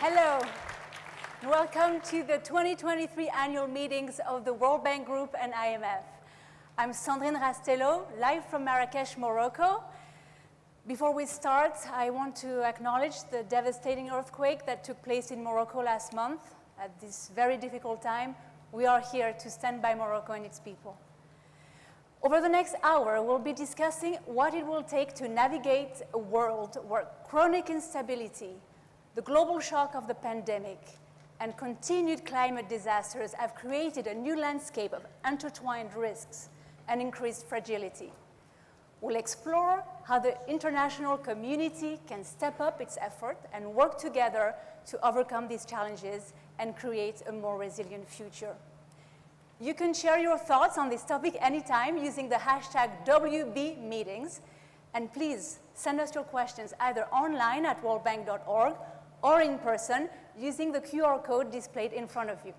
Hello, and welcome to the 2023 annual meetings of the World Bank Group and IMF. I'm Sandrine Rastello, live from Marrakesh, Morocco. Before we start, I want to acknowledge the devastating earthquake that took place in Morocco last month. At this very difficult time, we are here to stand by Morocco and its people. Over the next hour, we'll be discussing what it will take to navigate a world where chronic instability, the global shock of the pandemic, and continued climate disasters have created a new landscape of intertwined risks and increased fragility. We'll explore how the international community can step up its effort and work together to overcome these challenges and create a more resilient future. You can share your thoughts on this topic anytime using the hashtag WBmeetings, and please send us your questions either online at worldbank.org or in person using the QR code displayed in front of you.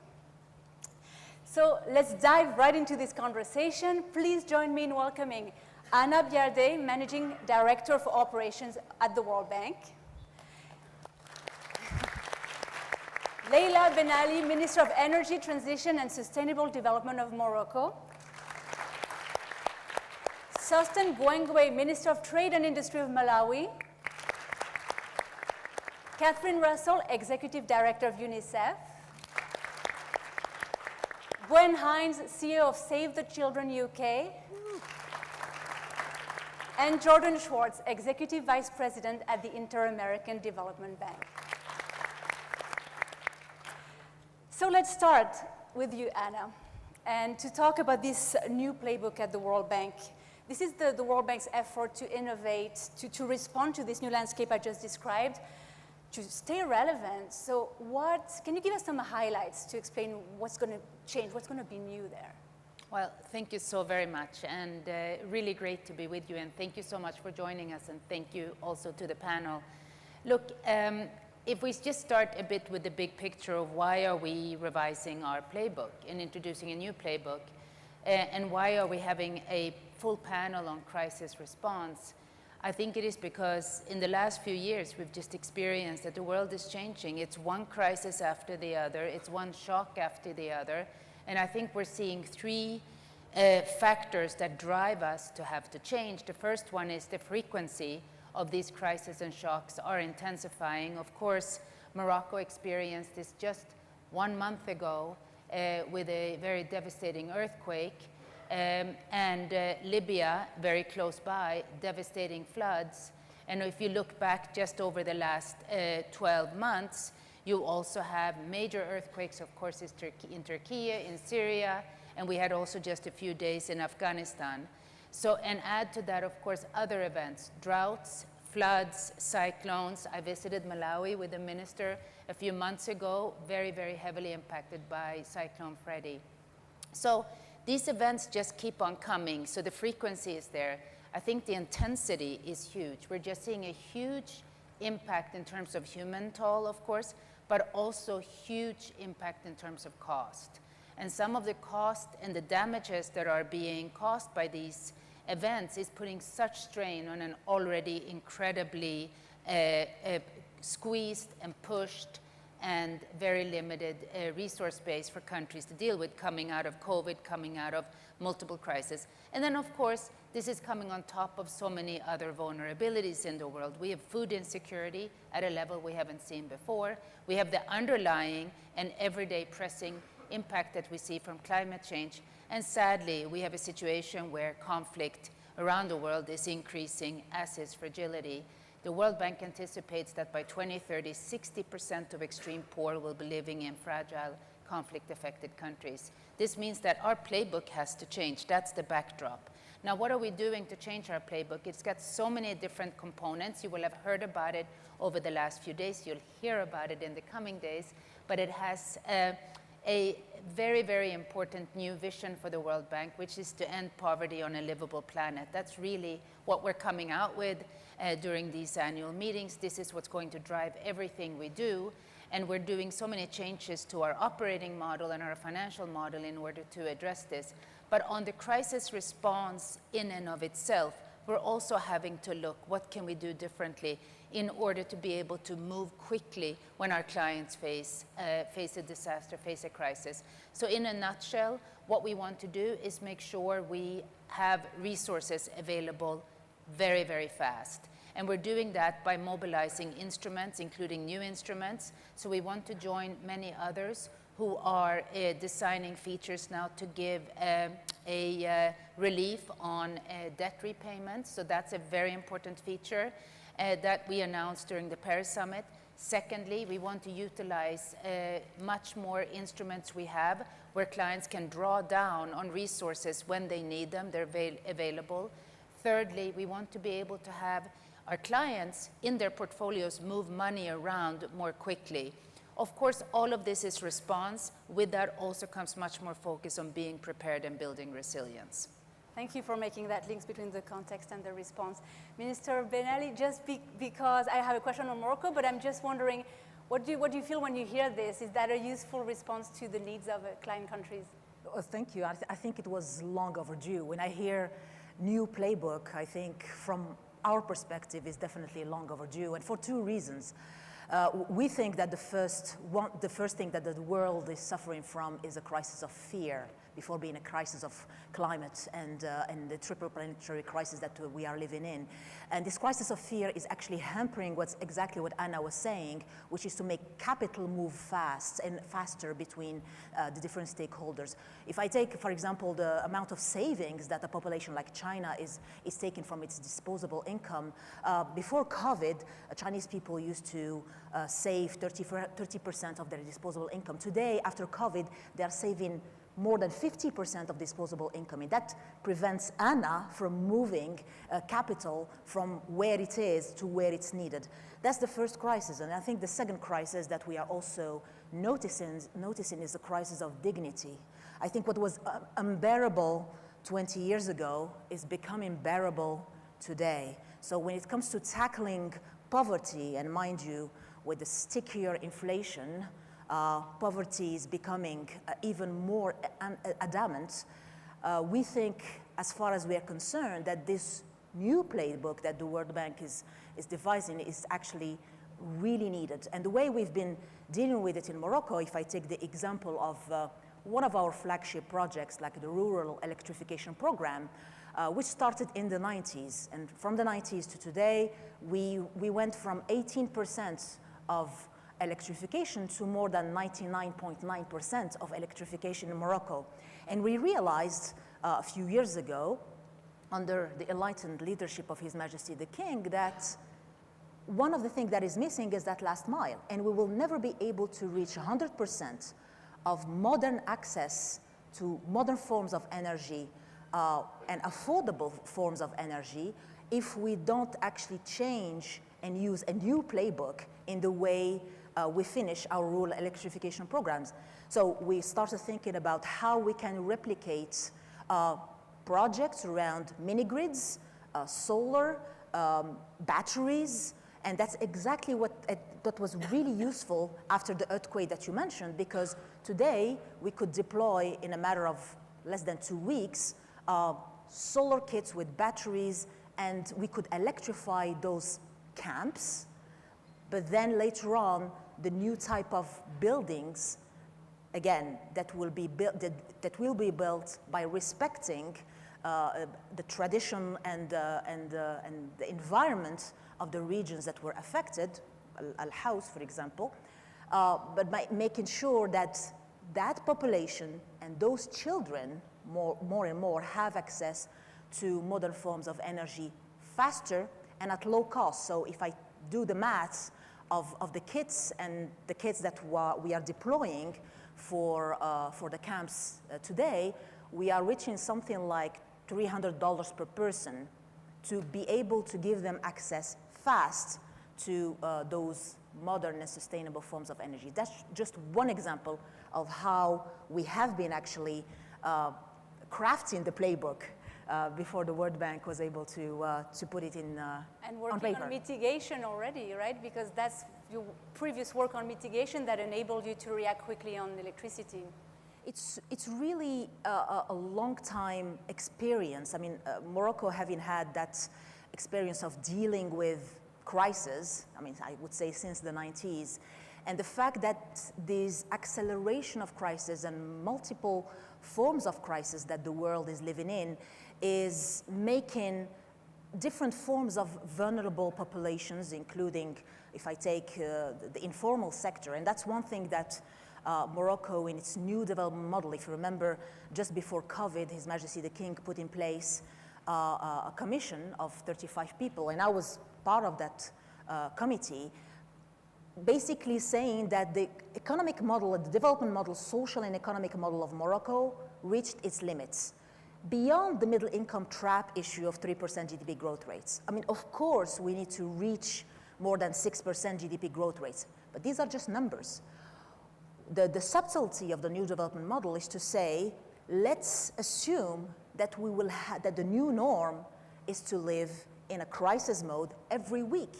So let's dive right into this conversation. Please join me in welcoming Anna Biardé, Managing Director for Operations at the World Bank. Leila Ben Ali, Minister of Energy Transition and Sustainable Development of Morocco. Sosthene Gwengwe, Minister of Trade and Industry of Malawi. Catherine Russell, Executive Director of UNICEF. Gwen Hines, CEO of Save the Children UK. And Jordan Schwartz, Executive Vice President at the Inter-American Development Bank. So let's start with you, Anna, and to talk about this new playbook at the World Bank. This is the World Bank's effort to innovate, to respond to this new landscape I just described, to stay relevant. So can you give us some highlights to explain what's going to change, what's going to be new there? Well, thank you so very much, and really great to be with you, and thank you so much for joining us, and thank you also to the panel. Look, if we just start a bit with the big picture of why are we revising our playbook and introducing a new playbook, and why are we having a full panel on crisis response, I think it is because in the last few years we've just experienced that the world is changing. It's one crisis after the other, it's one shock after the other, and I think we're seeing three factors that drive us to have to change. The first one is the frequency of these crises and shocks are intensifying. Of course, Morocco experienced this just 1 month ago with a very devastating earthquake, and Libya, very close by, devastating floods. And if you look back just over the last 12 months, you also have major earthquakes, of course, in Turkey, in Syria, and we had also just a few days in Afghanistan. So, and add to that, of course, other events, droughts, floods, cyclones. I visited Malawi with the minister a few months ago, very, very heavily impacted by Cyclone Freddy. So these events just keep on coming, so the frequency is there. I think the intensity is huge. We're just seeing a huge impact in terms of human toll, of course, but also huge impact in terms of cost. And some of the cost and the damages that are being caused by these events is putting such strain on an already incredibly squeezed and pushed and very limited resource base for countries to deal with, coming out of COVID, coming out of multiple crises. And then, of course, this is coming on top of so many other vulnerabilities in the world. We have food insecurity at a level we haven't seen before. We have the underlying and everyday pressing impact that we see from climate change. And sadly, we have a situation where conflict around the world is increasing, as is fragility. The World Bank anticipates that by 2030, 60% of extreme poor will be living in fragile, conflict-affected countries. This means that our playbook has to change. That's the backdrop. Now, what are we doing to change our playbook? It's got so many different components. You will have heard about it over the last few days. You'll hear about it in the coming days. But it has a very, very important new vision for the World Bank, which is to end poverty on a livable planet. That's really what we're coming out with during these annual meetings. This is what's going to drive everything we do. And we're doing so many changes to our operating model and our financial model in order to address this. But on the crisis response in and of itself, we're also having to look, what can we do differently in order to be able to move quickly when our clients face a disaster, face a crisis. So in a nutshell, what we want to do is make sure we have resources available very, very fast. And we're doing that by mobilizing instruments, including new instruments. So we want to join many others who are designing features now to give a relief on debt repayments. So that's a very important feature that we announced during the Paris Summit. Secondly, we want to utilize much more instruments we have where clients can draw down on resources when they need them, they're available. Thirdly, we want to be able to have our clients in their portfolios move money around more quickly. Of course, all of this is response. With that also comes much more focus on being prepared and building resilience. Thank you for making that link between the context and the response. Minister Benali, just because I have a question on Morocco, but I'm just wondering, what do you feel when you hear this? Is that a useful response to the needs of client countries? Oh, thank you. I think it was long overdue. When I hear new playbook, I think from our perspective is definitely long overdue, and for two reasons. We think that the first thing that the world is suffering from is a crisis of fear before being a crisis of climate and the triple planetary crisis that we are living in. And this crisis of fear is actually hampering exactly what Anna was saying, which is to make capital move fast and faster between the different stakeholders. If I take, for example, the amount of savings that a population like China is taking from its disposable income, before COVID, Chinese people used to save 30% of their disposable income. Today, after COVID, they are saving more than 50% of disposable income. And that prevents Anna from moving capital from where it is to where it's needed. That's the first crisis. And I think the second crisis that we are also noticing is the crisis of dignity. I think what was unbearable 20 years ago is becoming bearable today. So when it comes to tackling poverty, and mind you, with the stickier inflation, poverty is becoming even more adamant. We think, as far as we are concerned, that this new playbook that the World Bank is devising is actually really needed. And the way we've been dealing with it in Morocco, if I take the example of one of our flagship projects, like the Rural Electrification Program, which started in the 90s. And from the 90s to today, we went from 18% of electrification to more than 99.9% of electrification in Morocco. And we realized a few years ago, under the enlightened leadership of His Majesty the King, that one of the things that is missing is that last mile. And we will never be able to reach 100% of modern access to modern forms of energy and affordable forms of energy if we don't actually change and use a new playbook in the way we finish our rural electrification programs. So we started thinking about how we can replicate projects around mini-grids, solar, batteries, and that's exactly what was really useful after the earthquake that you mentioned, because today we could deploy in a matter of less than 2 weeks solar kits with batteries, and we could electrify those camps. But then later on, the new type of buildings, again, that will be built by respecting the tradition and the environment of the regions that were affected, Al-Haus, for example, but by making sure that that population and those children more and more have access to modern forms of energy faster and at low cost. So if I do the maths of the kits and the kits that we are deploying for the camps today, we are reaching something like $300 per person to be able to give them access fast to those modern and sustainable forms of energy. That's just one example of how we have been actually crafting the playbook before the World Bank was able to put it in and working on mitigation already, right? Because that's your previous work on mitigation that enabled you to react quickly on electricity. It's really a long time experience. I mean, Morocco having had that experience of dealing with crisis, I mean, I would say since the 90s, and the fact that this acceleration of crisis and multiple forms of crisis that the world is living in is making different forms of vulnerable populations, including, if I take the informal sector, and that's one thing that Morocco in its new development model, if you remember, just before COVID, His Majesty the King put in place a commission of 35 people, and I was part of that committee, basically saying that the economic model, the development model, social and economic model of Morocco reached its limits. Beyond the middle income trap issue of 3% GDP growth rates. I mean, of course, we need to reach more than 6% GDP growth rates, but these are just numbers. The subtlety of the new development model is to say, let's assume that that the new norm is to live in a crisis mode every week.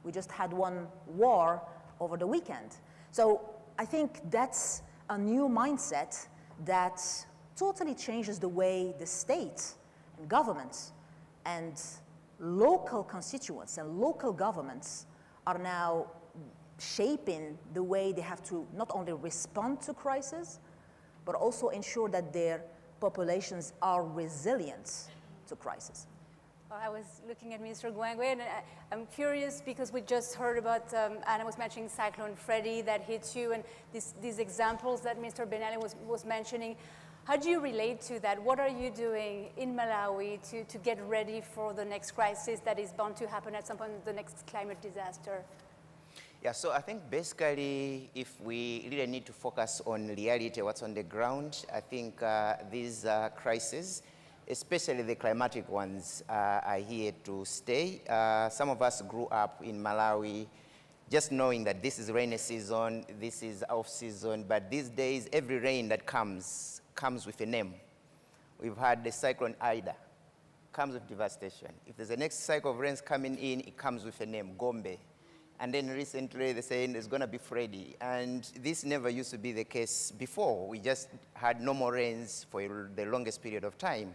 We just had one war over the weekend. So I think that's a new mindset that totally changes the way the state and governments and local constituents and local governments are now shaping the way they have to not only respond to crisis, but also ensure that their populations are resilient to crisis. Well, I was looking at Mr. Gwangwe, and I'm curious because we just heard about, Anna was mentioning Cyclone Freddy that hit you, and these examples that Mr. Ben-Ali was mentioning. How do you relate to that? What are you doing in Malawi to get ready for the next crisis that is bound to happen at some point, the next climate disaster? Yeah, so I think basically if we really need to focus on reality, what's on the ground, I think these crises, especially the climatic ones, are here to stay. Some of us grew up in Malawi just knowing that this is rainy season, this is off season, but these days every rain that comes with a name. We've had the cyclone Ida, comes with devastation. If there's a next cycle of rains coming in, it comes with a name, Gombe. And then recently they're saying there's gonna be Freddy. And this never used to be the case before. We just had no more rains for the longest period of time.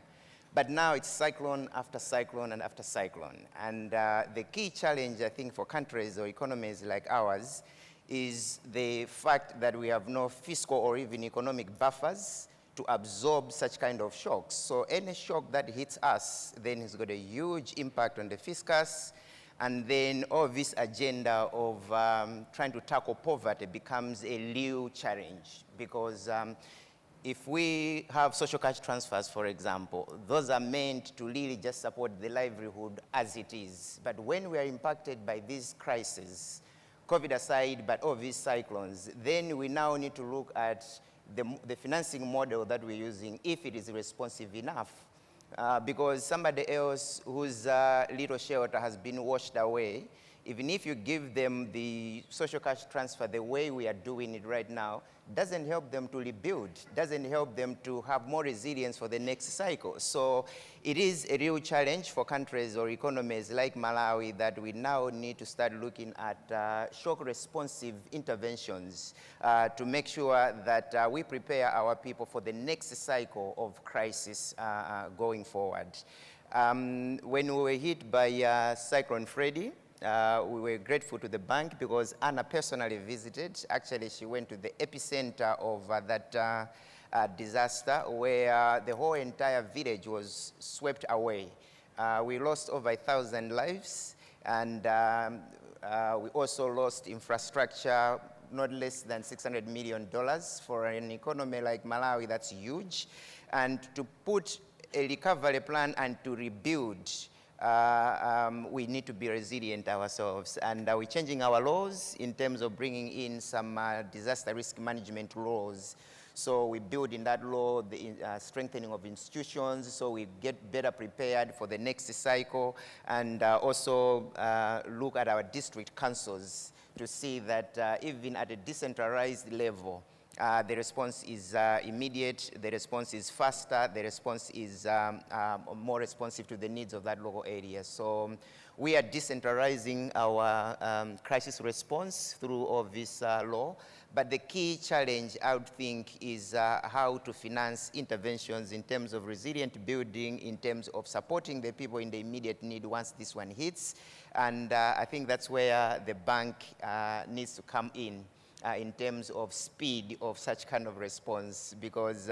But now it's cyclone after cyclone and after cyclone. And the key challenge, I think, for countries or economies like ours is the fact that we have no fiscal or even economic buffers to absorb such kind of shocks. So any shock that hits us then has got a huge impact on the fiscus, and then all this agenda of trying to tackle poverty becomes a real challenge, because if we have social cash transfers, for example, those are meant to really just support the livelihood as it is. But when we are impacted by these crises, COVID aside, but all these cyclones, then we now need to look at the financing model that we're using, if it is responsive enough. Because somebody else whose little shelter has been washed away, even if you give them the social cash transfer the way we are doing it right now, doesn't help them to rebuild, doesn't help them to have more resilience for the next cycle. So it is a real challenge for countries or economies like Malawi that we now need to start looking at shock responsive interventions to make sure that we prepare our people for the next cycle of crisis going forward. When we were hit by Cyclone Freddy, we were grateful to the bank because Anna personally visited. Actually, she went to the epicenter of that disaster where the whole entire village was swept away. We lost over 1,000 lives, and we also lost infrastructure, not less than $600 million. For an economy like Malawi, that's huge. And to put a recovery plan and to rebuild, we need to be resilient ourselves, and we're changing our laws in terms of bringing in some disaster risk management laws. So we build in that law the strengthening of institutions, so we get better prepared for the next cycle, and also look at our district councils to see that even at a decentralized level, The response is immediate, the response is faster, the response is more responsive to the needs of that local area. So we are decentralizing our crisis response through all this law. But the key challenge, I would think, is how to finance interventions in terms of resilient building, in terms of supporting the people in the immediate need once this one hits. And I think that's where the bank needs to come in terms of speed of such kind of response, because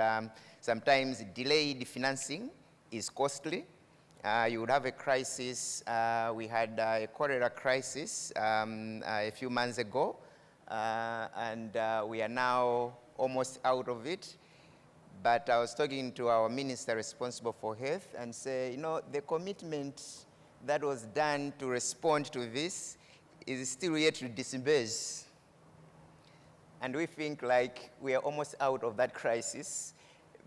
sometimes delayed financing is costly. You would have a crisis. We had a cholera crisis a few months ago. And we are now almost out of it. But I was talking to our minister responsible for health and say, you know, the commitment that was done to respond to this is still yet to disburse. And we think like we are almost out of that crisis.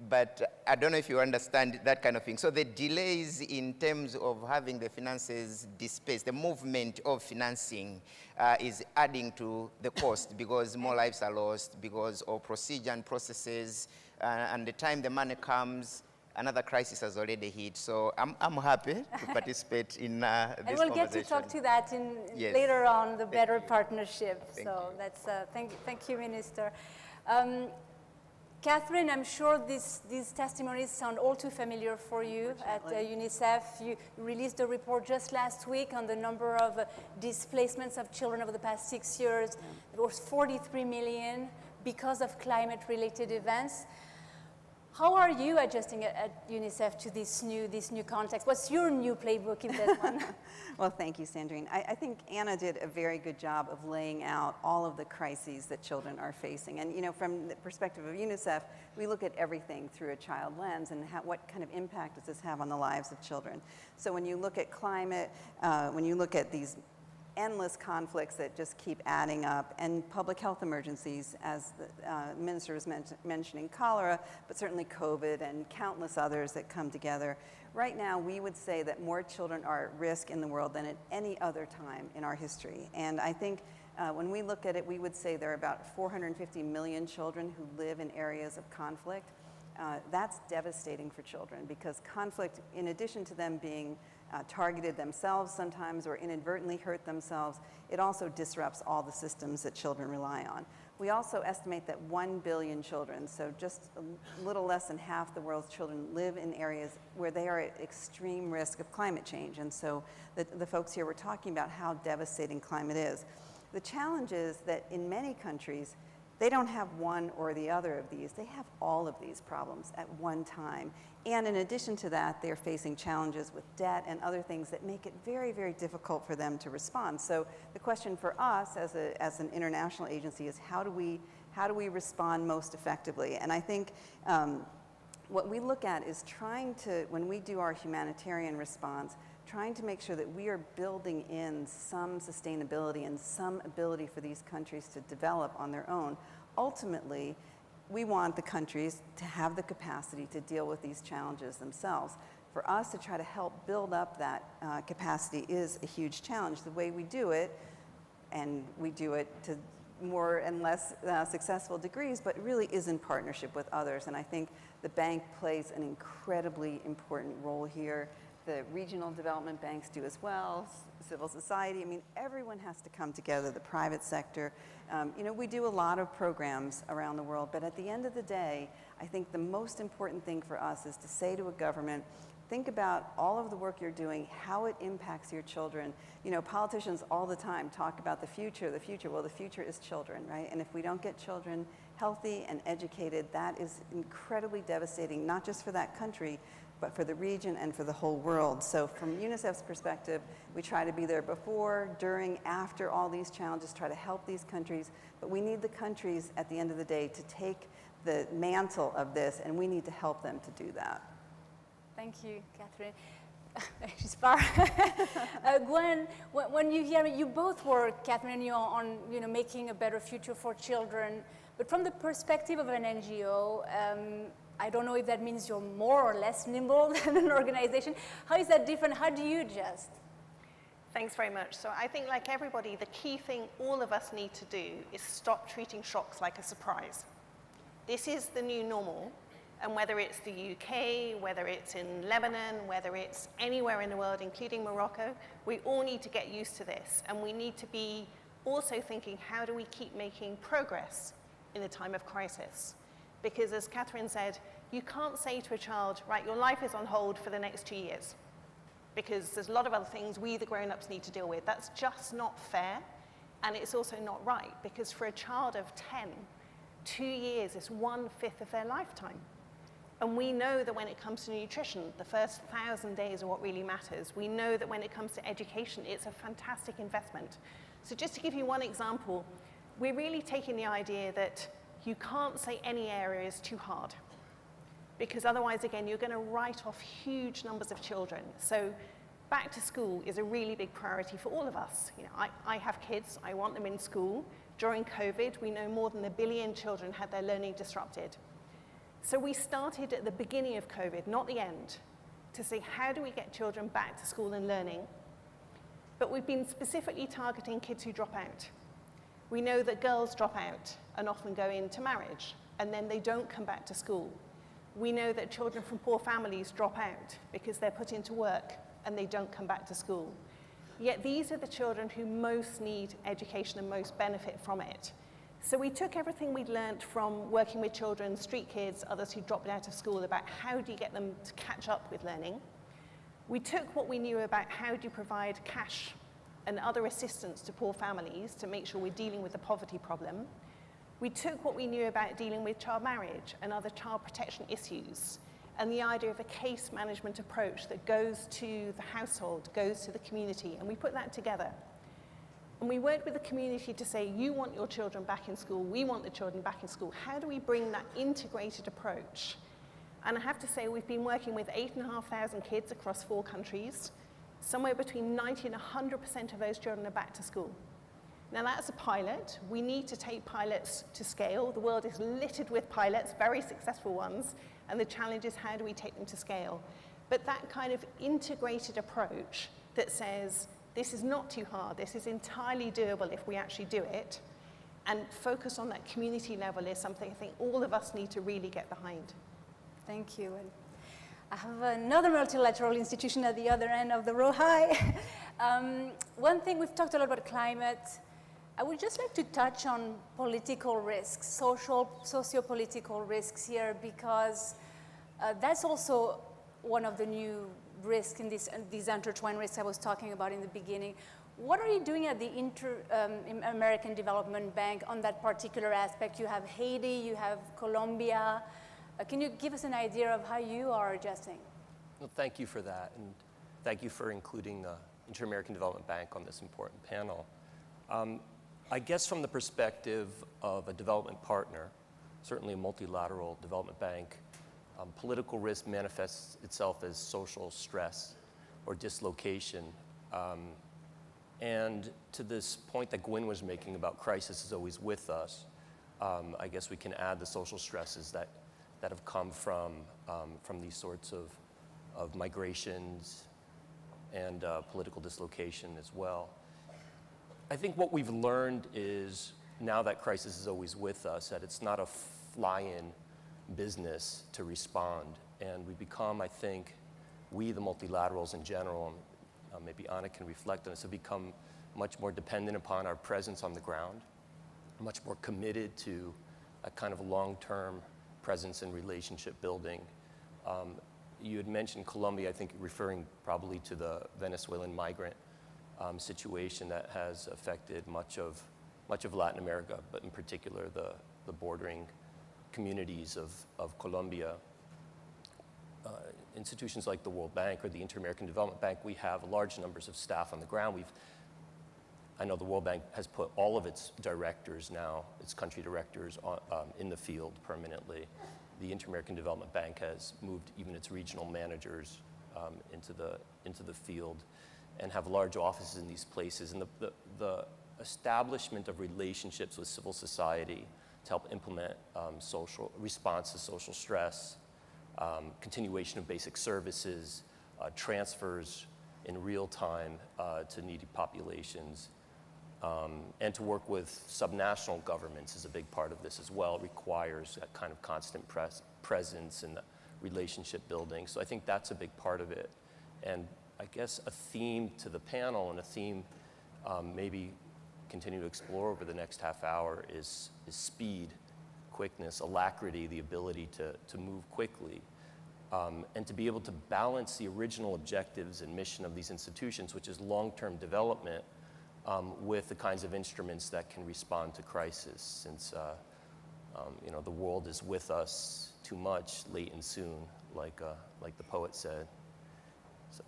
But I don't know if you understand that kind of thing. So the delays in terms of having the finances dispersed, the movement of financing is adding to the cost because more lives are lost because of procedure and processes. And the time the money comes, another crisis has already hit. So I'm happy to participate in this conversation. And we'll get to talk to that later on, the better partnership. That's, thank you, Minister. Catherine, I'm sure these testimonies sound all too familiar for you at UNICEF. You released a report just last week on the number of displacements of children over the past 6 years. It was 43 million because of climate-related events. How are you adjusting at UNICEF to this new context? What's your new playbook in that one? Well, thank you, Sandrine. I think Anna did a very good job of laying out all of the crises that children are facing. And, you know, from the perspective of UNICEF, we look at everything through a child lens and what kind of impact does this have on the lives of children. So when you look at climate, when you look at these endless conflicts that just keep adding up, and public health emergencies, as the minister was mentioning cholera, but certainly COVID and countless others that come together. Right now, we would say that more children are at risk in the world than at any other time in our history. And I think when we look at it, we would say there are about 450 million children who live in areas of conflict. That's devastating for children because conflict, in addition to them being targeted themselves sometimes or inadvertently hurt themselves, it also disrupts all the systems that children rely on. We also estimate that 1 billion children, so just a little less than half the world's children, live in areas where they are at extreme risk of climate change. And so the folks here were talking about how devastating climate is. The challenge is that in many countries, they don't have one or the other of these. They have all of these problems at one time. And in addition to that, they're facing challenges with debt and other things that make it very, very difficult for them to respond. So the question for us as an international agency is how do we respond most effectively? And I think what we look at is trying to, when we do our humanitarian response, trying to make sure that we are building in some sustainability and some ability for these countries to develop on their own. Ultimately, we want the countries to have the capacity to deal with these challenges themselves. For us to try to help build up that capacity is a huge challenge. The way we do it, and we do it to more and less successful degrees, but really is in partnership with others. And I think the bank plays an incredibly important role here. The regional development banks do as well, civil society. I mean, everyone has to come together, the private sector. You know, we do a lot of programs around the world, but at the end of the day, I think the most important thing for us is to say to a government, think about all of the work you're doing, how it impacts your children. You know, politicians all the time talk about the future. Well, the future is children, right? And if we don't get children healthy and educated, that is incredibly devastating, not just for that country, but for the region and for the whole world. So from UNICEF's perspective, we try to be there before, during, after all these challenges, try to help these countries. But we need the countries at the end of the day to take the mantle of this, and we need to help them to do that. Thank you, Catherine. She's far. Gwen, when you hear me, you both work, Catherine and you, on making a better future for children. But from the perspective of an NGO, I don't know if that means you're more or less nimble than an organization. How is that different? How do you adjust? Thanks very much. So I think, like everybody, the key thing all of us need to do is stop treating shocks like a surprise. This is the new normal. And whether it's the UK, whether it's in Lebanon, whether it's anywhere in the world, including Morocco, we all need to get used to this. And we need to be also thinking, how do we keep making progress in a time of crisis? Because as Catherine said, you can't say to a child, right, your life is on hold for the next 2 years, because there's a lot of other things we, the grown-ups, need to deal with. That's just not fair, and it's also not right, because for a child of 10, 2 years is 1/5 of their lifetime. And we know that when it comes to nutrition, the first 1,000 days are what really matters. We know that when it comes to education, it's a fantastic investment. So just to give you one example, we're really taking the idea that you can't say any area is too hard, because otherwise, again, you're going to write off huge numbers of children. So back to school is a really big priority for all of us. You know, I have kids, I want them in school. During COVID, we know more than 1 billion children had their learning disrupted. So we started at the beginning of COVID, not the end, to say, how do we get children back to school and learning? But we've been specifically targeting kids who drop out. We know that girls drop out and often go into marriage, and then they don't come back to school. We know that children from poor families drop out because they're put into work and they don't come back to school. Yet these are the children who most need education and most benefit from it. So we took everything we'd learned from working with children, street kids, others who dropped out of school, about how do you get them to catch up with learning. We took what we knew about how do you provide cash and other assistance to poor families to make sure we're dealing with the poverty problem. We took what we knew about dealing with child marriage and other child protection issues, and the idea of a case management approach that goes to the household, goes to the community, and we put that together. And we worked with the community to say, you want your children back in school, we want the children back in school. How do we bring that integrated approach? And I have to say, we've been working with 8,500 kids across 4 countries. Somewhere between 90 and 100% of those children are back to school. Now that's a pilot. We need to take pilots to scale. The world is littered with pilots, very successful ones, and the challenge is, how do we take them to scale? But that kind of integrated approach that says, this is not too hard, this is entirely doable if we actually do it, and focus on that community level is something I think all of us need to really get behind. Thank you. And I have another multilateral institution at the other end of the row. Hi. One thing, we've talked a lot about climate. I would just like to touch on political risks, socio-political risks here, because that's also one of the new risks in these intertwined risks I was talking about in the beginning. What are you doing at the American Development Bank on that particular aspect? You have Haiti, you have Colombia. Can you give us an idea of how you are adjusting? Well, thank you for that, and thank you for including the Inter-American Development Bank on this important panel. I guess from the perspective of a development partner, certainly a multilateral development bank, political risk manifests itself as social stress or dislocation. And to this point that Gwen was making about crisis is always with us, I guess we can add the social stresses that have come from these sorts of migrations and political dislocation as well. I think what we've learned is, now that crisis is always with us, that it's not a fly-in business to respond. And we become, I think, we the multilaterals in general, maybe Anna can reflect on this, have become much more dependent upon our presence on the ground, much more committed to a kind of long-term presence and relationship building. You had mentioned Colombia, I think referring probably to the Venezuelan migrant situation that has affected much of Latin America, but in particular the bordering communities of Colombia. Institutions like the World Bank or the Inter-American Development Bank, we have large numbers of staff on the ground. I know the World Bank has put all of its directors now, its country directors, in the field permanently. The Inter-American Development Bank has moved even its regional managers into the field and have large offices in these places. And the establishment of relationships with civil society to help implement social response to social stress, continuation of basic services, transfers in real time to needy populations, And to work with subnational governments is a big part of this as well. It requires that kind of constant presence and relationship building. So I think that's a big part of it. And I guess a theme to the panel and a theme maybe continue to explore over the next half hour is speed, quickness, alacrity, the ability to move quickly. And to be able to balance the original objectives and mission of these institutions, which is long-term development, with the kinds of instruments that can respond to crisis, since the world is with us too much, late and soon, like the poet said. So,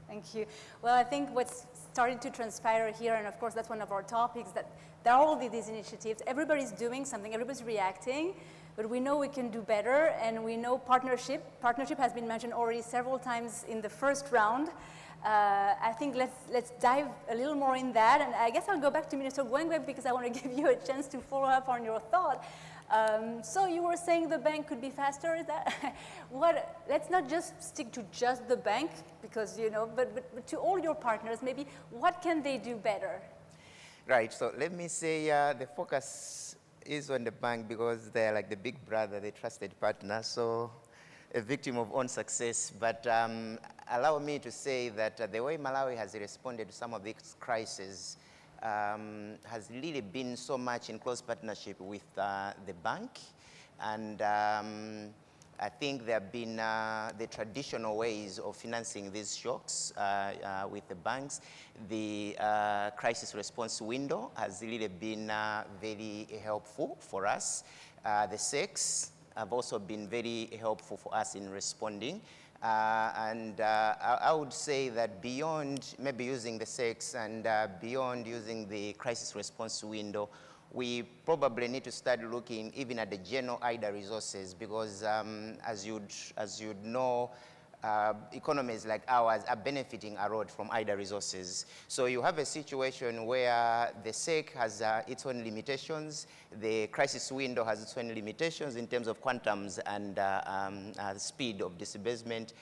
Thank you. Well, I think what's starting to transpire here, and of course that's one of our topics, that there are all these initiatives. Everybody's doing something, everybody's reacting, but we know we can do better, and we know partnership. Partnership has been mentioned already several times in the first round. I think let's dive a little more in that, and I guess I'll go back to Minister Gwengwe because I want to give you a chance to follow up on your thought. So you were saying the bank could be faster, is that? Let's not just stick to just the bank, because, but to all your partners, maybe, what can they do better? Right, so let me say the focus is on the bank because they're like the big brother, the trusted partner, so a victim of own success. But allow me to say that the way Malawi has responded to some of these crises has really been so much in close partnership with the bank. And I think there have been the traditional ways of financing these shocks with the banks. The crisis response window has really been very helpful for us. The SECs have also been very helpful for us in responding. I would say that beyond maybe using the SECs and beyond using the crisis response window, we probably need to start looking even at the general IDA resources, because as you'd know, economies like ours are benefiting a lot from IDA resources. So you have a situation where the SEC has its own limitations, the crisis window has its own limitations in terms of quantums and speed of disbursement.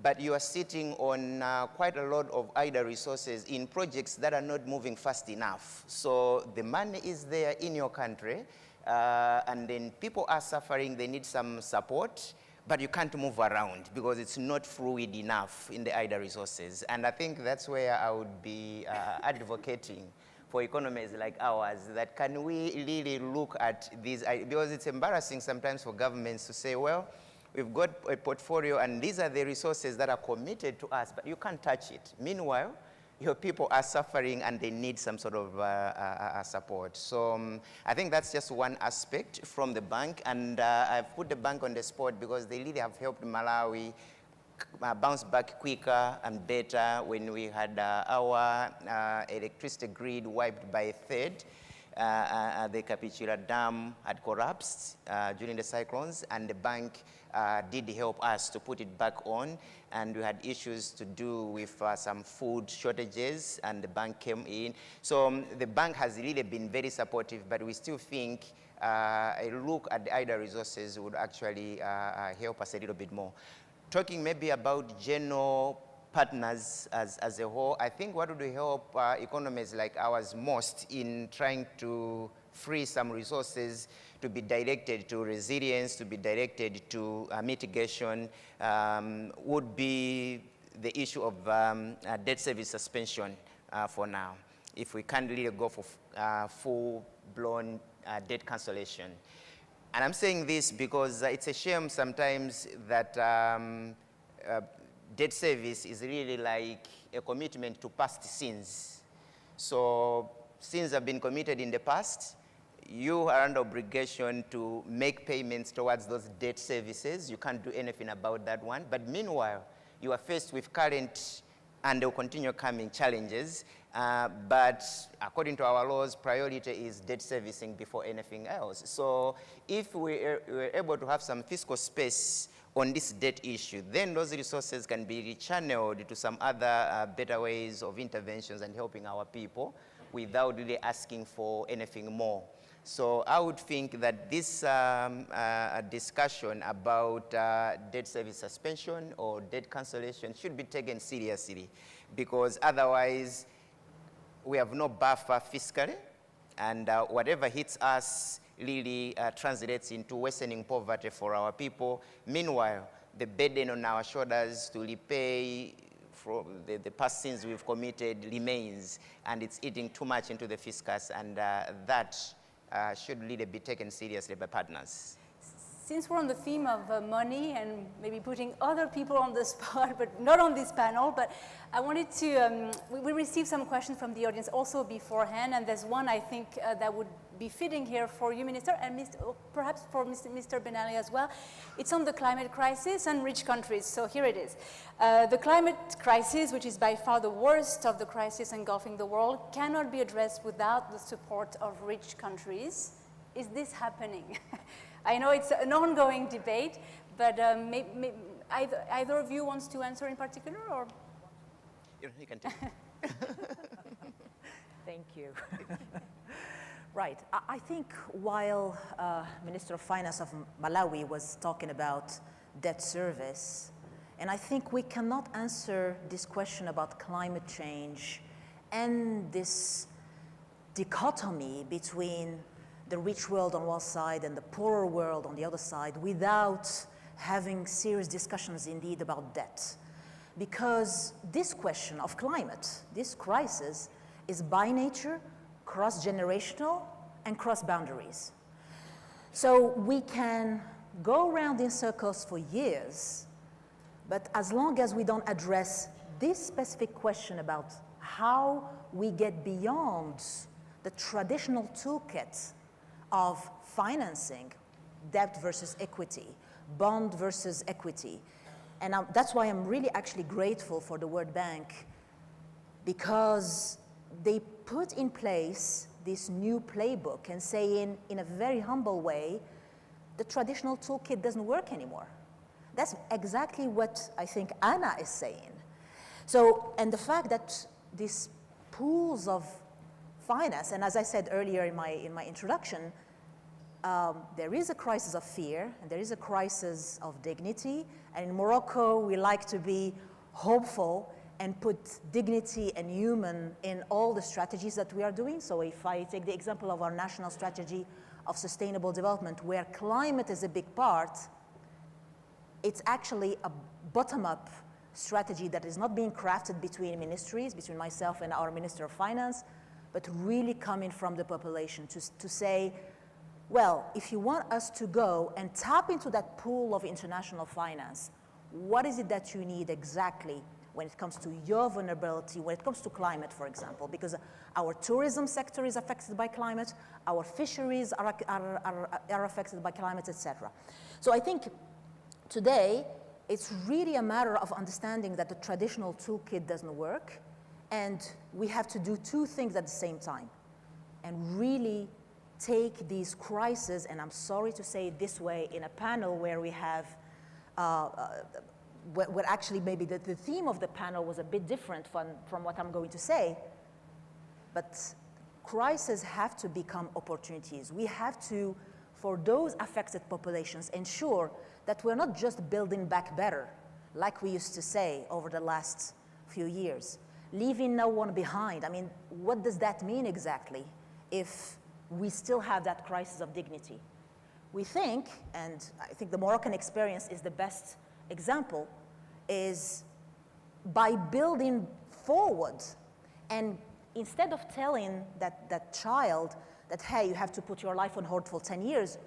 But you are sitting on quite a lot of IDA resources in projects that are not moving fast enough. So the money is there in your country, and then people are suffering, they need some support, but you can't move around because it's not fluid enough in the IDA resources. And I think that's where I would be advocating for economies like ours, that can we really look at these, because it's embarrassing sometimes for governments to say, well, we've got a portfolio and these are the resources that are committed to us, but you can't touch it. Meanwhile, your people are suffering and they need some sort of support. So I think that's just one aspect from the bank, and I've put the bank on the spot because they really have helped Malawi bounce back quicker and better when we had our electricity grid wiped by a third. The Kapitula Dam had collapsed during the cyclones, and the bank did help us to put it back on, and we had issues to do with some food shortages, and the bank came in. So the bank has really been very supportive, but we still think a look at the IDA resources would actually help us a little bit more. Talking maybe about general partners as a whole, I think what would help economies like ours most in trying to free some resources to be directed to resilience, to be directed to mitigation, would be the issue of debt service suspension for now, if we can't really go for full-blown debt cancellation. And I'm saying this because it's a shame sometimes that debt service is really like a commitment to past sins. So sins have been committed in the past. You are under obligation to make payments towards those debt services. You can't do anything about that one. But meanwhile, you are faced with current and there will continue coming challenges. But according to our laws, priority is debt servicing before anything else. So if we're able to have some fiscal space on this debt issue, then those resources can be rechanneled to some other better ways of interventions and helping our people without really asking for anything more. So I would think that this discussion about debt service suspension or debt cancellation should be taken seriously, because otherwise we have no buffer fiscally, and whatever hits us really translates into worsening poverty for our people. Meanwhile, the burden on our shoulders to repay from the past sins we've committed remains, and it's eating too much into the fiscus, and that should really be taken seriously by partners. Since we're on the theme of money and maybe putting other people on the spot, but not on this panel, but I wanted to, we received some questions from the audience also beforehand, and there's one I think that would be fitting here for you, Minister, and perhaps for Mr. Ben Ali as well. It's on the climate crisis and rich countries, so here it is. The climate crisis, which is by far the worst of the crisis engulfing the world, cannot be addressed without the support of rich countries. Is this happening? I know it's an ongoing debate, but either of you wants to answer in particular, or? You can take it. Thank you. Right. I think while Minister of Finance of Malawi was talking about debt service, and I think we cannot answer this question about climate change and this dichotomy between the rich world on one side and the poorer world on the other side without having serious discussions indeed about debt. Because this question of climate, this crisis, is by nature cross-generational and cross-boundaries. So we can go around in circles for years, but as long as we don't address this specific question about how we get beyond the traditional toolkit of financing, debt versus equity, bond versus equity. And that's why I'm really actually grateful for the World Bank, because they put in place this new playbook and saying in a very humble way, the traditional toolkit doesn't work anymore. That's exactly what I think Anna is saying. So, and the fact that these pools of finance, and as I said earlier in my introduction, there is a crisis of fear, and there is a crisis of dignity, and in Morocco, we like to be hopeful and put dignity and human in all the strategies that we are doing. So if I take the example of our national strategy of sustainable development, where climate is a big part, it's actually a bottom-up strategy that is not being crafted between ministries, between myself and our Minister of Finance, but really coming from the population to say, well, if you want us to go and tap into that pool of international finance, what is it that you need exactly when it comes to your vulnerability, when it comes to climate, for example, because our tourism sector is affected by climate, our fisheries are affected by climate, etc. So I think today, it's really a matter of understanding that the traditional toolkit doesn't work, and we have to do two things at the same time, and really take these crises, and I'm sorry to say it this way, in a panel where we have, where actually maybe the theme of the panel was a bit different from what I'm going to say, but crises have to become opportunities. We have to, for those affected populations, ensure that we're not just building back better, like we used to say over the last few years, leaving no one behind. I mean, what does that mean exactly if we still have that crisis of dignity? We think, and I think the Moroccan experience is the best example, is by building forward, and instead of telling that child that, hey, you have to put your life on hold for 10 years,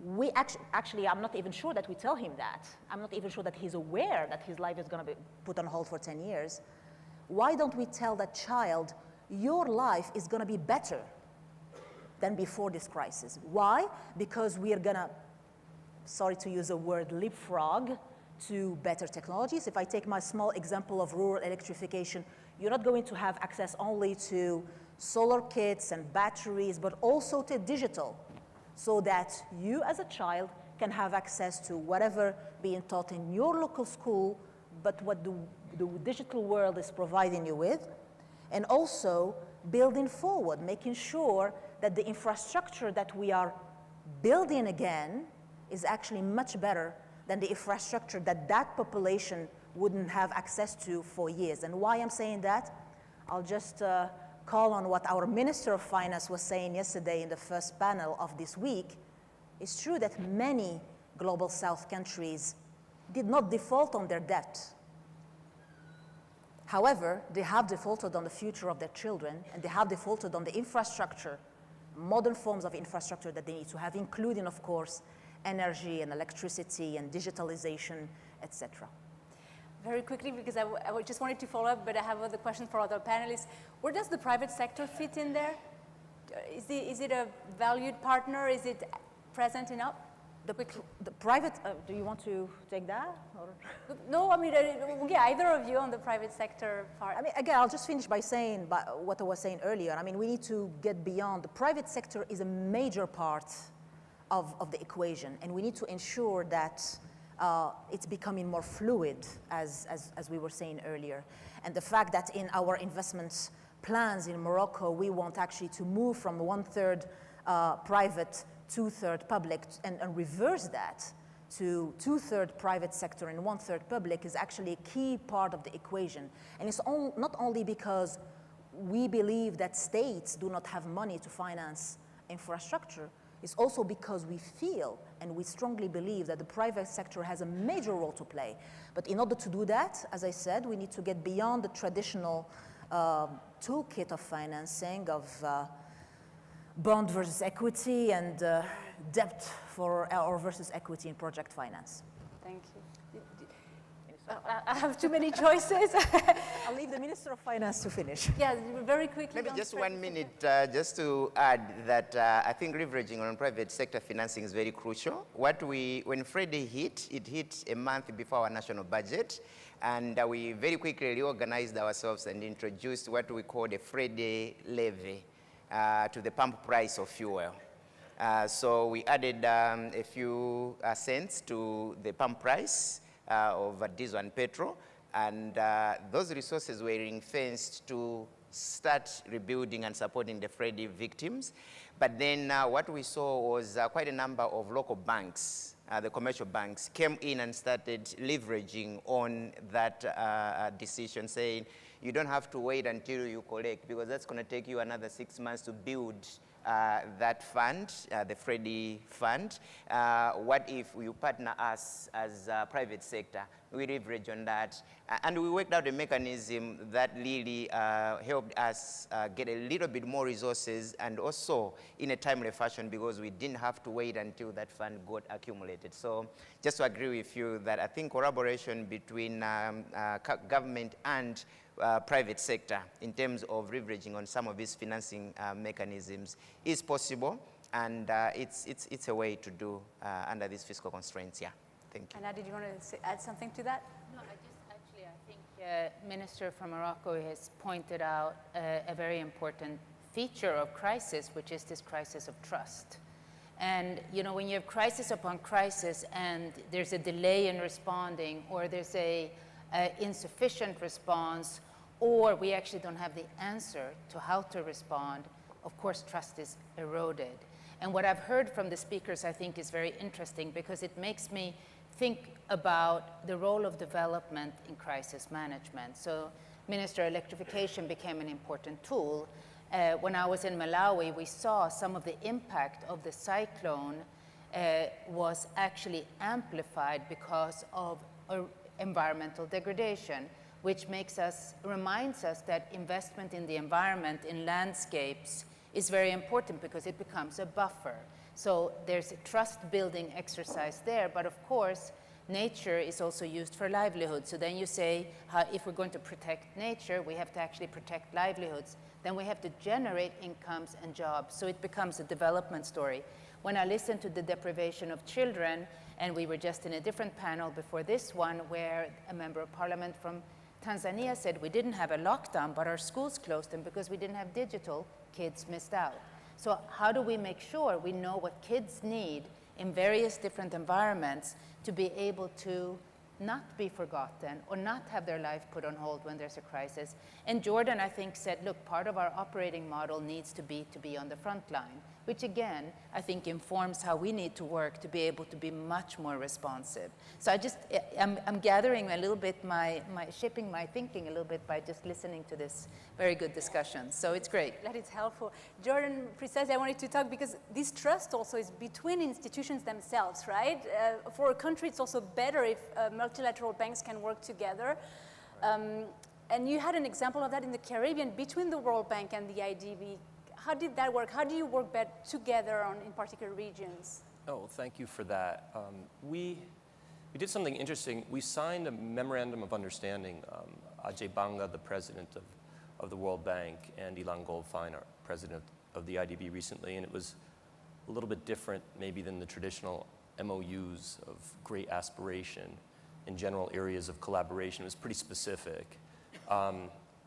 we actually, I'm not even sure that we tell him that. I'm not even sure that he's aware that his life is going to be put on hold for 10 years. Why don't we tell that child, your life is going to be better than before this crisis? Why? Because we are going to, sorry to use the word, leapfrog to better technologies. If I take my small example of rural electrification, you're not going to have access only to solar kits and batteries, but also to digital, so that you as a child can have access to whatever being taught in your local school, but what the digital world is providing you with. And also building forward, making sure that the infrastructure that we are building again is actually much better than the infrastructure that that population wouldn't have access to for years. And why I'm saying that, I'll just call on what our Minister of Finance was saying yesterday in the first panel of this week, it's true that many Global South countries did not default on their debt. However, they have defaulted on the future of their children, and they have defaulted on the infrastructure, modern forms of infrastructure that they need to have, including, of course, energy and electricity and digitalization, etc. Very quickly, because I just wanted to follow up, but I have other questions for other panelists. Where does the private sector fit in there? Is it a valued partner? Is it present enough? The private, do you want to take that? Or? No, I mean, yeah, either of you on the private sector part. I mean, again, I'll just finish by saying what I was saying earlier. I mean, we need to get beyond. The private sector is a major part of the equation, and we need to ensure that it's becoming more fluid, as we were saying earlier. And the fact that in our investment plans in Morocco, we want actually to move from 1/3 private, 2/3 public, and reverse that to 2/3 private sector and 1/3 public is actually a key part of the equation. And it's not only because we believe that states do not have money to finance infrastructure, it's also because we feel and we strongly believe that the private sector has a major role to play. But in order to do that, as I said, we need to get beyond the traditional toolkit of financing of bond versus equity and debt or versus equity in project finance. Thank you. I have too many choices. I'll leave the Minister of Finance to finish. Yeah, very quickly. Maybe on just private 1 sector. minute, just to add that I think leveraging on private sector financing is very crucial. When Freddie hit, it hit a month before our national budget, and we very quickly reorganized ourselves and introduced what we call the Freddie levy to the pump price of fuel. So we added a few cents to the pump price of diesel and petrol, and those resources were ring-fenced to start rebuilding and supporting the Freddie victims. But then what we saw was quite a number of local banks, the commercial banks, came in and started leveraging on that decision, saying, you don't have to wait until you collect, because that's going to take you another 6 months to build that fund, the Freddie fund. What if you partner us as private sector? We leverage on that. And we worked out a mechanism that really helped us get a little bit more resources, and also in a timely fashion, because we didn't have to wait until that fund got accumulated. So just to agree with you that I think collaboration between government and private sector in terms of leveraging on some of these financing mechanisms is possible, and it's a way to do under these fiscal constraints. Yeah, thank you. Anna, did you want to add something to that? No, I think Minister from Morocco has pointed out a very important feature of crisis, which is this crisis of trust. And when you have crisis upon crisis and there's a delay in responding, or there's a insufficient response, or we actually don't have the answer to how to respond, of course trust is eroded. And what I've heard from the speakers I think is very interesting, because it makes me think about the role of development in crisis management. So, Minister, electrification became an important tool. When I was in Malawi, we saw some of the impact of the cyclone was actually amplified because of environmental degradation, which reminds us that investment in the environment, in landscapes, is very important because it becomes a buffer. So there's a trust-building exercise there, but of course, nature is also used for livelihood. So then you say, if we're going to protect nature, we have to actually protect livelihoods. Then we have to generate incomes and jobs. So it becomes a development story. When I listen to the deprivation of children, and we were just in a different panel before this one, where a member of parliament from Tanzania said we didn't have a lockdown, but our schools closed, and because we didn't have digital, kids missed out. So how do we make sure we know what kids need in various different environments to be able to not be forgotten or not have their life put on hold when there's a crisis. And Jordan, I think, said, look, part of our operating model needs to be on the front line, which again, I think informs how we need to work to be able to be much more responsive. So I'm gathering a little bit shaping my thinking a little bit by just listening to this very good discussion. So it's great. That is helpful. Jordan, precisely, I wanted to talk because this trust also is between institutions themselves, right? For a country, it's also better if multilateral banks can work together. And you had an example of that in the Caribbean between the World Bank and the IDB. How did that work? How do you work better together in particular regions? Oh, thank you for that. We did something interesting. We signed a memorandum of understanding. Ajay Banga, the president of the World Bank, and Ilan Goldfein, our president of the IDB recently, and it was a little bit different maybe than the traditional MOUs of great aspiration in general areas of collaboration. It was pretty specific.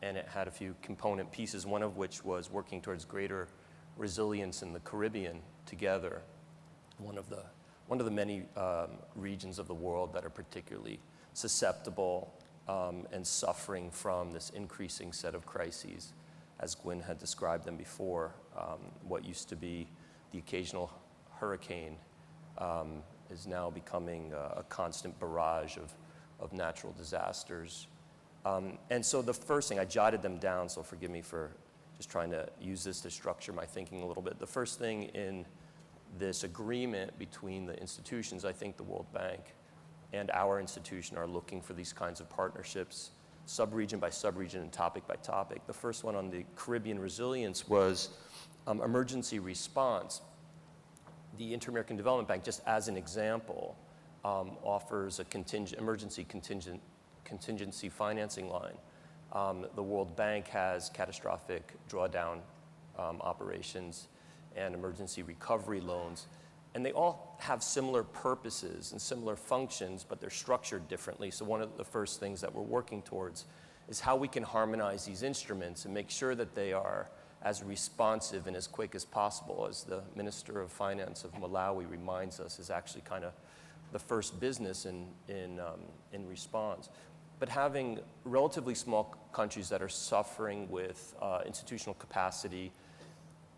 And it had a few component pieces, one of which was working towards greater resilience in the Caribbean together, one of the many regions of the world that are particularly susceptible and suffering from this increasing set of crises, as Gwen had described them before. What used to be the occasional hurricane is now becoming a constant barrage of natural disasters. And so the first thing, I jotted them down, so forgive me for just trying to use this to structure my thinking a little bit. The first thing in this agreement between the institutions, I think the World Bank and our institution are looking for these kinds of partnerships, sub-region by sub-region and topic by topic. The first one on the Caribbean resilience was emergency response. The Inter-American Development Bank, just as an example, offers a emergency contingency financing line. The World Bank has catastrophic drawdown operations and emergency recovery loans. And they all have similar purposes and similar functions, but they're structured differently. So one of the first things that we're working towards is how we can harmonize these instruments and make sure that they are as responsive and as quick as possible. As the Minister of Finance of Malawi reminds us, is actually kind of the first business in response. But having relatively small countries that are suffering with institutional capacity,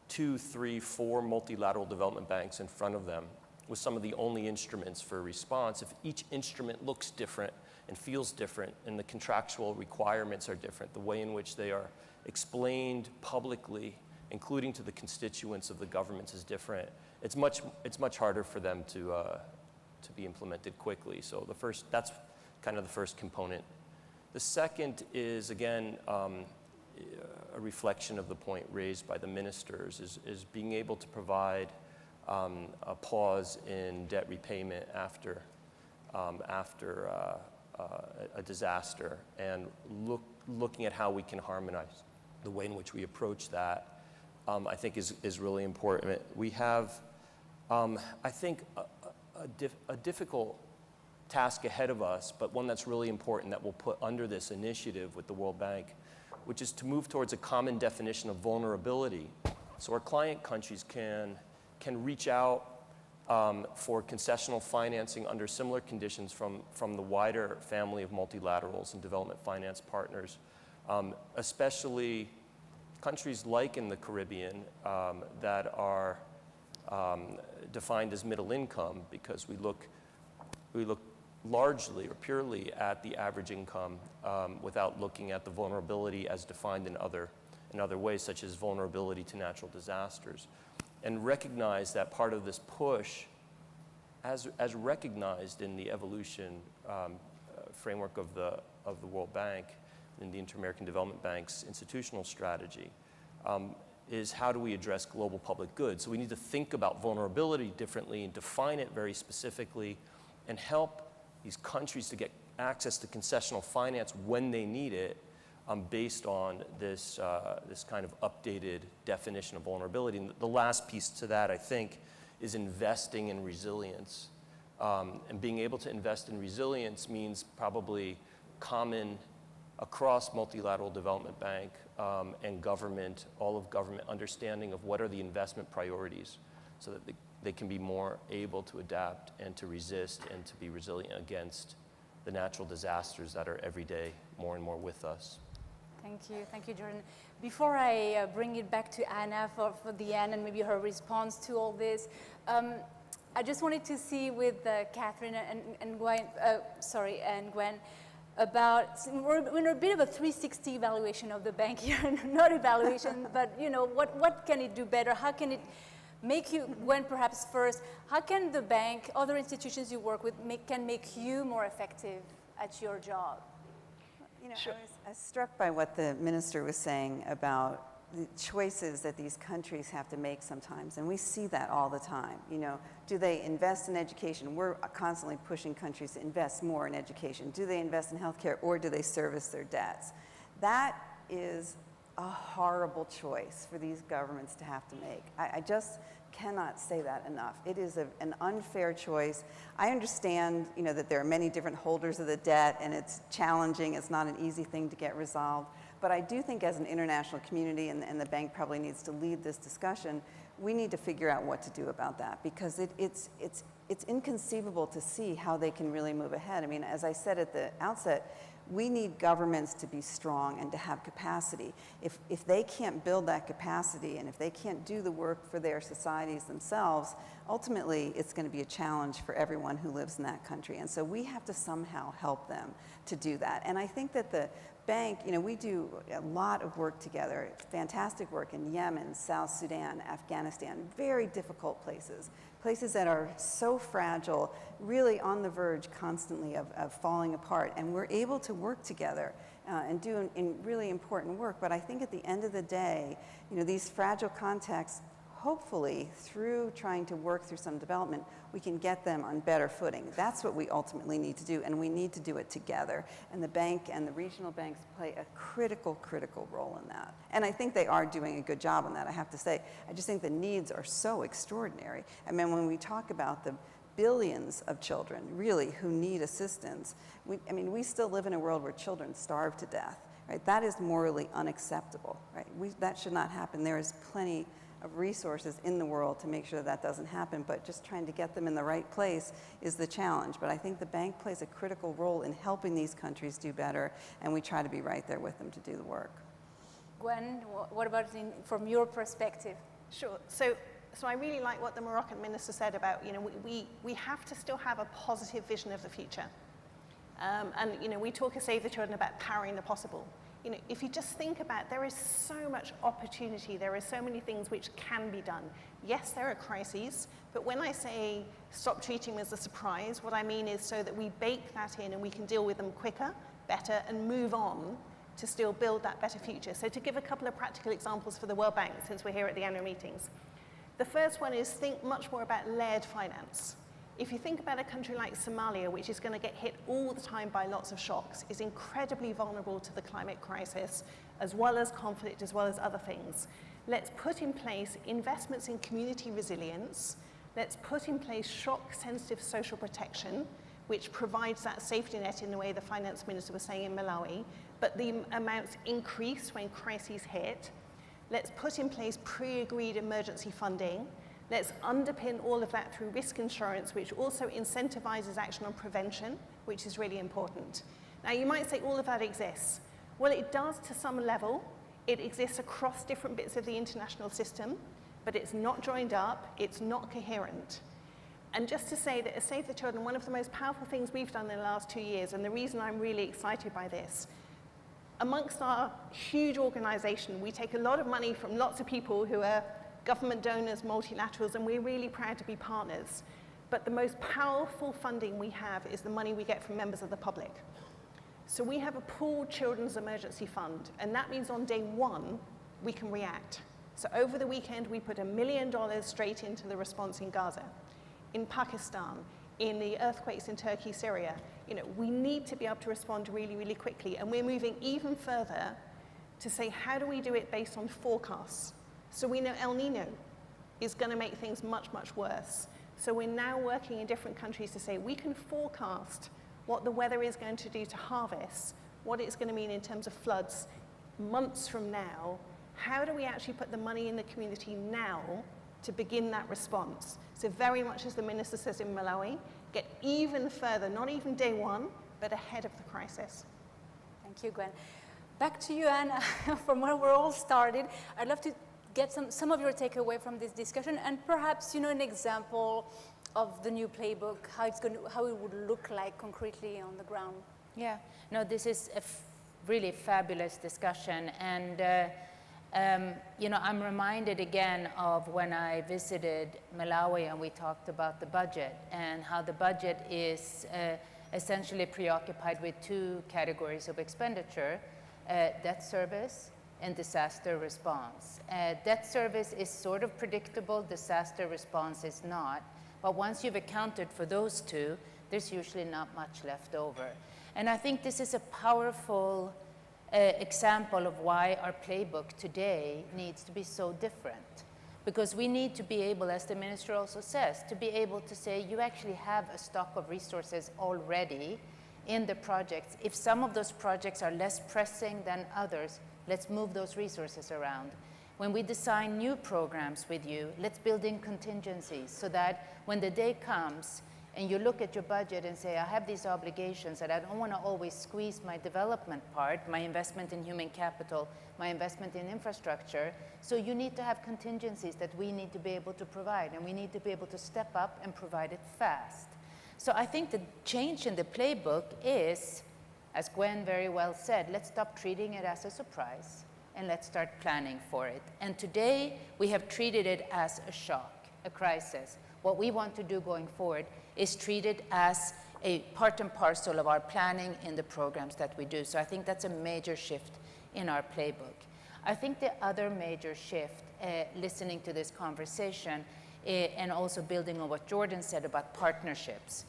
2, 3, 4 multilateral development banks in front of them with some of the only instruments for response, if each instrument looks different and feels different and the contractual requirements are different, the way in which they are explained publicly, including to the constituents of the governments, is different, it's much harder for them to be implemented quickly. So that's kind of the first component. The second is, again, a reflection of the point raised by the ministers, is being able to provide a pause in debt repayment after a disaster, and looking at how we can harmonize the way in which we approach that, I think is really important. We have, I think, a difficult task ahead of us, but one that's really important that we'll put under this initiative with the World Bank, which is to move towards a common definition of vulnerability. So our client countries can reach out for concessional financing under similar conditions from the wider family of multilaterals and development finance partners, especially countries like in the Caribbean that are defined as middle income, because we look largely or purely at the average income without looking at the vulnerability as defined in other ways, such as vulnerability to natural disasters. And recognize that part of this push, as recognized in the evolution framework of the World Bank and the Inter-American Development Bank's institutional strategy, is how do we address global public good? So we need to think about vulnerability differently and define it very specifically and help these countries to get access to concessional finance when they need it, based on this kind of updated definition of vulnerability. And the last piece to that, I think, is investing in resilience. And being able to invest in resilience means probably common across multilateral development bank and government, all of government, understanding of what are the investment priorities so that they can be more able to adapt and to resist and to be resilient against the natural disasters that are every day more and more with us. Thank you, Jordan. Before I bring it back to Anna for the end and maybe her response to all this, I just wanted to see with Catherine and Gwen, and Gwen, about, we're in a bit of a 360 evaluation of the bank here, not evaluation, but you know, what can it do better? How can it make you, Gwen, perhaps first, how can the bank, other institutions you work with, can make you more effective at your job? You know, I was struck by what the minister was saying about the choices that these countries have to make sometimes, and we see that all the time. You know, do they invest in education? We're constantly pushing countries to invest more in education. Do they invest in healthcare, or do they service their debts? That is a horrible choice for these governments to have to make. I just cannot say that enough. It is an unfair choice. I understand, you know, that there are many different holders of the debt, and it's challenging. It's not an easy thing to get resolved. But I do think as an international community, and the bank probably needs to lead this discussion, we need to figure out what to do about that, because it's inconceivable to see how they can really move ahead. I mean, as I said at the outset, we need governments to be strong and to have capacity. If they can't build that capacity, and if they can't do the work for their societies themselves, ultimately it's going to be a challenge for everyone who lives in that country. And so we have to somehow help them to do that. And I think that the bank, you know, we do a lot of work together, fantastic work in Yemen, South Sudan, Afghanistan, very difficult places that are so fragile, really on the verge constantly of falling apart. And we're able to work together and do really important work. But I think at the end of the day, you know, these fragile contexts, hopefully through trying to work through some development, we can get them on better footing. That's what we ultimately need to do, and we need to do it together. And the bank and the regional banks play a critical role in that. And I think they are doing a good job on that, I have to say. I just think the needs are so extraordinary. I mean, when we talk about the billions of children, really, who need assistance, we still live in a world where children starve to death, right? That is morally unacceptable, right? That should not happen. There is plenty of resources in the world to make sure that doesn't happen, but just trying to get them in the right place is the challenge. But I think the bank plays a critical role in helping these countries do better, and we try to be right there with them to do the work. Gwen, what about from your perspective? Sure. So I really like what the Moroccan minister said about, you know, we have to still have a positive vision of the future. And, you know, we talk at Save the Children about powering the possible. You know, if you just think about, there is so much opportunity, there are so many things which can be done. Yes, there are crises, but when I say stop treating them as a surprise, what I mean is so that we bake that in and we can deal with them quicker, better, and move on to still build that better future. So to give a couple of practical examples for the World Bank, since we're here at the annual meetings. The first one is think much more about layered finance. If you think about a country like Somalia, which is going to get hit all the time by lots of shocks, is incredibly vulnerable to the climate crisis, as well as conflict, as well as other things. Let's put in place investments in community resilience. Let's put in place shock-sensitive social protection, which provides that safety net in the way the finance minister was saying in Malawi, but the amounts increase when crises hit. Let's put in place pre-agreed emergency funding. Let's underpin all of that through risk insurance, which also incentivizes action on prevention, which is really important. Now, you might say all of that exists. Well, it does to some level. It exists across different bits of the international system, but it's not joined up, it's not coherent. And just to say that at Save the Children, one of the most powerful things we've done in the last 2 years, and the reason I'm really excited by this, amongst our huge organization, we take a lot of money from lots of people who are government donors, multilaterals, and we're really proud to be partners. But the most powerful funding we have is the money we get from members of the public. So we have a pooled children's emergency fund, and that means on day one, we can react. So over the weekend, we put $1 million straight into the response in Gaza, in Pakistan, in the earthquakes in Turkey, Syria. You know, we need to be able to respond really, really quickly, and we're moving even further to say, how do we do it based on forecasts? So we know El Nino is going to make things much, much worse. So we're now working in different countries to say we can forecast what the weather is going to do to harvest, what it's going to mean in terms of floods months from now. How do we actually put the money in the community now to begin that response? So very much as the minister says in Malawi, get even further, not even day one, but ahead of the crisis. Thank you, Gwen. Back to you, Anna, from where we're all started. I'd love to get some of your takeaway from this discussion, and perhaps, you know, an example of the new playbook, how it would look like concretely on the ground. Yeah, no, this is a really fabulous discussion, and you know, I'm reminded again of when I visited Malawi and we talked about the budget and how the budget is essentially preoccupied with two categories of expenditure, debt service and disaster response. Debt service is sort of predictable, disaster response is not, but once you've accounted for those two, there's usually not much left over. And I think this is a powerful example of why our playbook today needs to be so different. Because we need to be able, as the minister also says, to be able to say you actually have a stock of resources already in the projects. If some of those projects are less pressing than others, let's move those resources around. When we design new programs with you, let's build in contingencies so that when the day comes and you look at your budget and say, I have these obligations and I don't want to always squeeze my development part, my investment in human capital, my investment in infrastructure. So you need to have contingencies that we need to be able to provide, and we need to be able to step up and provide it fast. So I think the change in the playbook is, as Gwen very well said, let's stop treating it as a surprise and let's start planning for it. And today we have treated it as a shock, a crisis. What we want to do going forward is treat it as a part and parcel of our planning in the programs that we do. So I think that's a major shift in our playbook. I think the other major shift, listening to this conversation, and also building on what Jordan said about partnerships.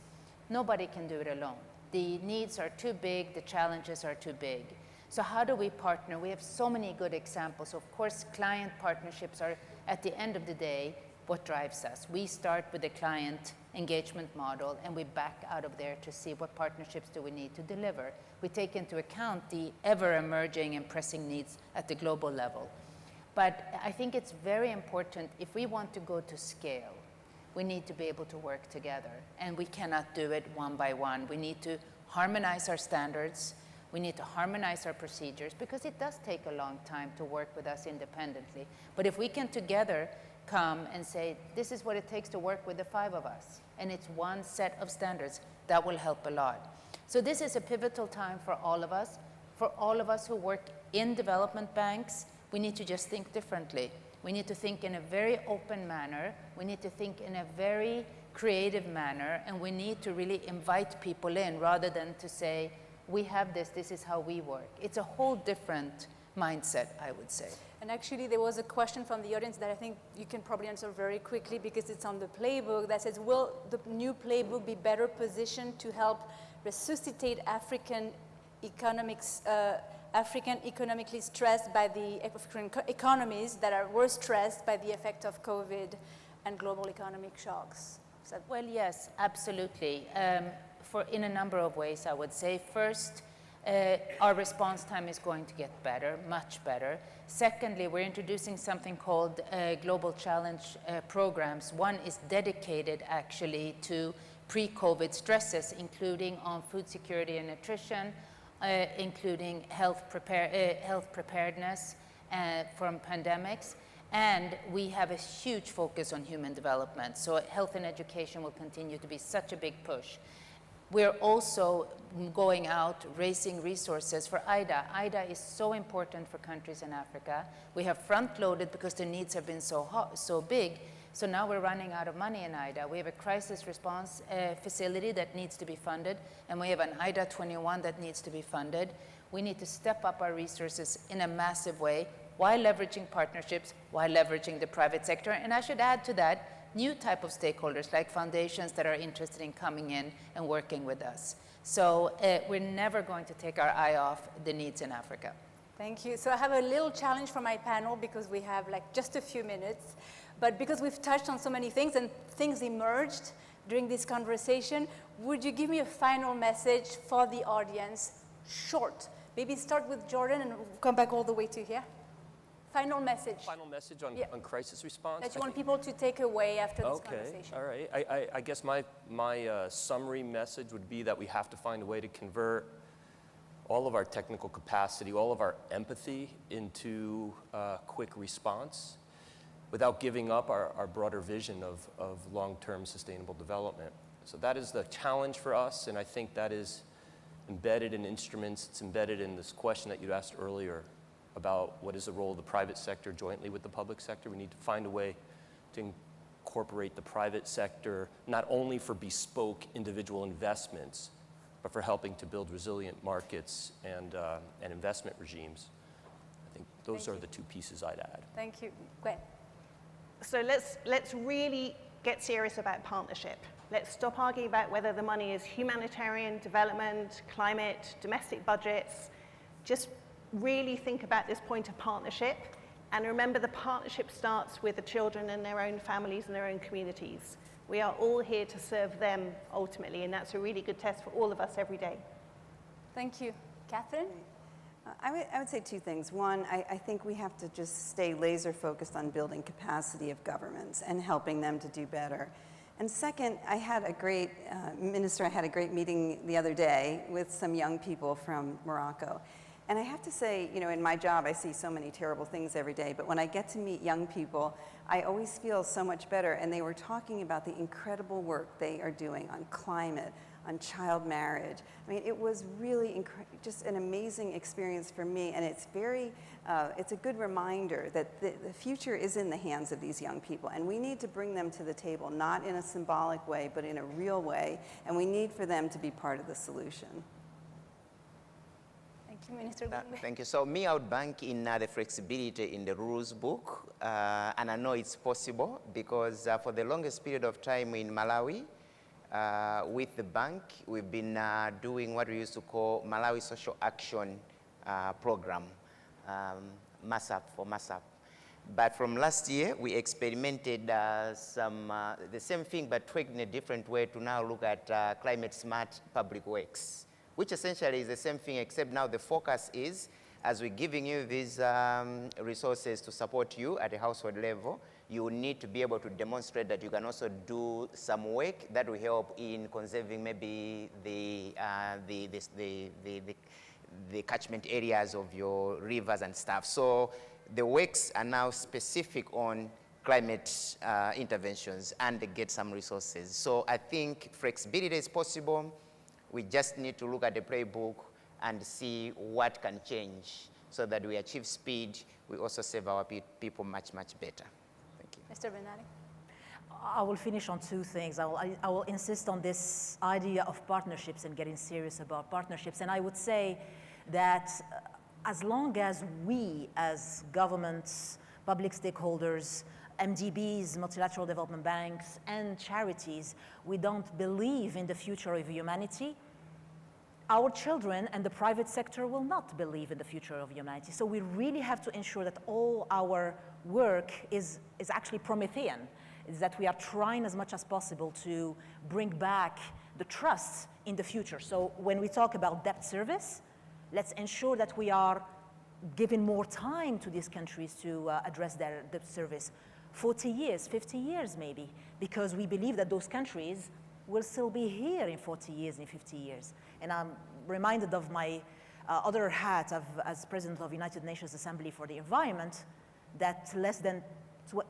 Nobody can do it alone. The needs are too big, the challenges are too big. So how do we partner? We have so many good examples. Of course, client partnerships are, at the end of the day, what drives us. We start with the client engagement model and we back out of there to see what partnerships do we need to deliver. We take into account the ever-emerging and pressing needs at the global level. But I think it's very important, if we want to go to scale, we need to be able to work together. And we cannot do it one by one. We need to harmonize our standards. We need to harmonize our procedures, because it does take a long time to work with us independently. But if we can together come and say, this is what it takes to work with the 5 of us, and it's one set of standards, that will help a lot. So this is a pivotal time for all of us. For all of us who work in development banks, we need to just think differently. We need to think in a very open manner. We need to think in a very creative manner, and we need to really invite people in rather than to say, we have this, this is how we work. It's a whole different mindset, I would say. And actually, there was a question from the audience that I think you can probably answer very quickly because it's on the playbook that says, will the new playbook be better positioned to help resuscitate African economically stressed by the African economies that are worse stressed by the effect of COVID and global economic shocks? Well, yes, absolutely. In a number of ways, I would say. First, our response time is going to get better, much better. Secondly, we're introducing something called Global Challenge programs. One is dedicated actually to pre-COVID stresses, including on food security and nutrition, including health preparedness from pandemics. And we have a huge focus on human development. So health and education will continue to be such a big push. We're also going out, raising resources for IDA. IDA is so important for countries in Africa. We have front-loaded because the needs have been so big. So now we're running out of money in IDA. We have a crisis response facility that needs to be funded, and we have an IDA 21 that needs to be funded. We need to step up our resources in a massive way while leveraging partnerships, while leveraging the private sector. And I should add to that, new type of stakeholders like foundations that are interested in coming in and working with us. So we're never going to take our eye off the needs in Africa. Thank you. So I have a little challenge for my panel because we have like just a few minutes. But because we've touched on so many things and things emerged during this conversation, would you give me a final message for the audience? Short. Maybe start with Jordan and we'll come back all the way to here. Final message Final message on, Yeah. on crisis response? that I you want think- people to take away after this Okay, conversation. all right. I guess my summary message would be that we have to find a way to convert all of our technical capacity, all of our empathy into quick response without giving up our broader vision of long-term sustainable development. So that is the challenge for us, and I think that is embedded in instruments. It's embedded in this question that you asked earlier about what is the role of the private sector jointly with the public sector. We need to find a way to incorporate the private sector, not only for bespoke individual investments, but for helping to build resilient markets and investment regimes. I think those are the two pieces I'd add. Thank you. Gwen. So let's really get serious about partnership. Let's stop arguing about whether the money is humanitarian, development, climate, domestic budgets. Just really think about this point of partnership. And remember, the partnership starts with the children and their own families and their own communities. We are all here to serve them ultimately, and that's a really good test for all of us every day. Thank you. Catherine? I would say two things. One, I think we have to just stay laser focused on building capacity of governments and helping them to do better. And second, I had a great, Minister, I had a great meeting the other day with some young people from Morocco. And I have to say, you know, in my job, I see so many terrible things every day, but when I get to meet young people, I always feel so much better. And they were talking about the incredible work they are doing on climate, on child marriage. I mean, it was really just an amazing experience for me, and it's very, it's a good reminder that the future is in the hands of these young people, and we need to bring them to the table, not in a symbolic way, but in a real way, and we need for them to be part of the solution. Thank you, Minister Gungwe. Thank you. So me, I would bank in the flexibility in the rules book, and I know it's possible because for the longest period of time in Malawi, with the bank, we've been doing what we used to call Malawi Social Action Program, MASAP for MASAP. But from last year, we experimented the same thing, but tweaked in a different way to now look at climate smart public works, which essentially is the same thing, except now the focus is, as we're giving you these resources to support you at a household level, you need to be able to demonstrate that you can also do some work that will help in conserving maybe the catchment areas of your rivers and stuff. So the works are now specific on climate interventions, and they get some resources. So I think flexibility is possible. We just need to look at the playbook and see what can change so that we achieve speed. We also serve our people much, much better. Thank you. Mr. Benali? I will finish on two things. I will insist on this idea of partnerships and getting serious about partnerships. And I would say that as long as we, as governments, public stakeholders, MDBs, multilateral development banks, and charities, we don't believe in the future of humanity, our children and the private sector will not believe in the future of humanity. So we really have to ensure that all our work is actually Promethean, is that we are trying as much as possible to bring back the trust in the future. So when we talk about debt service, let's ensure that we are giving more time to these countries to address their debt service. 40 years, 50 years maybe, because we believe that those countries will still be here in 40 years, in 50 years. And I'm reminded of my other hat as President of United Nations Assembly for the Environment, that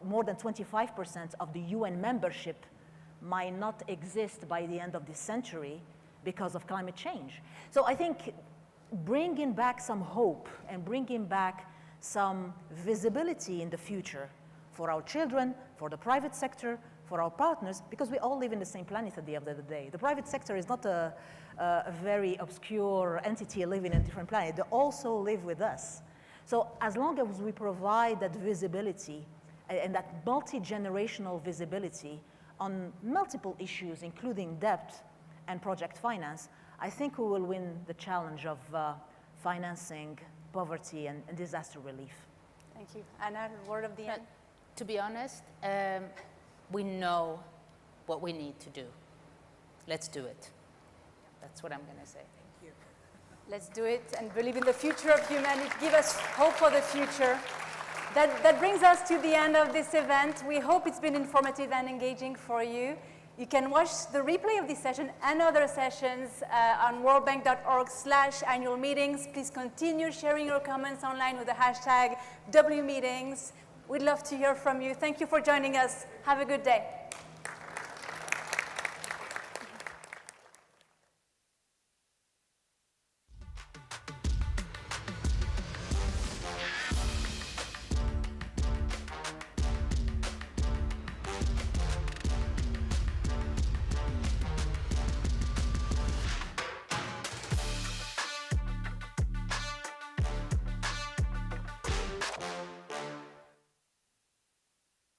more than 25% of the UN membership might not exist by the end of this century because of climate change. So I think bringing back some hope and bringing back some visibility in the future for our children, for the private sector, for our partners, because we all live in the same planet at the end of the day. The private sector is not a very obscure entity living in a different planet. They also live with us. So as long as we provide that visibility and that multi-generational visibility on multiple issues, including debt and project finance, I think we will win the challenge of financing poverty and disaster relief. Thank you. Anna, word of the end? To be honest, we know what we need to do. Let's do it. That's what I'm going to say. Thank you. Let's do it and believe in the future of humanity. Give us hope for the future. That brings us to the end of this event. We hope it's been informative and engaging for you. You can watch the replay of this session and other sessions on worldbank.org/annual meetings. Please continue sharing your comments online with the hashtag WMeetings. We'd love to hear from you. Thank you for joining us. Have a good day.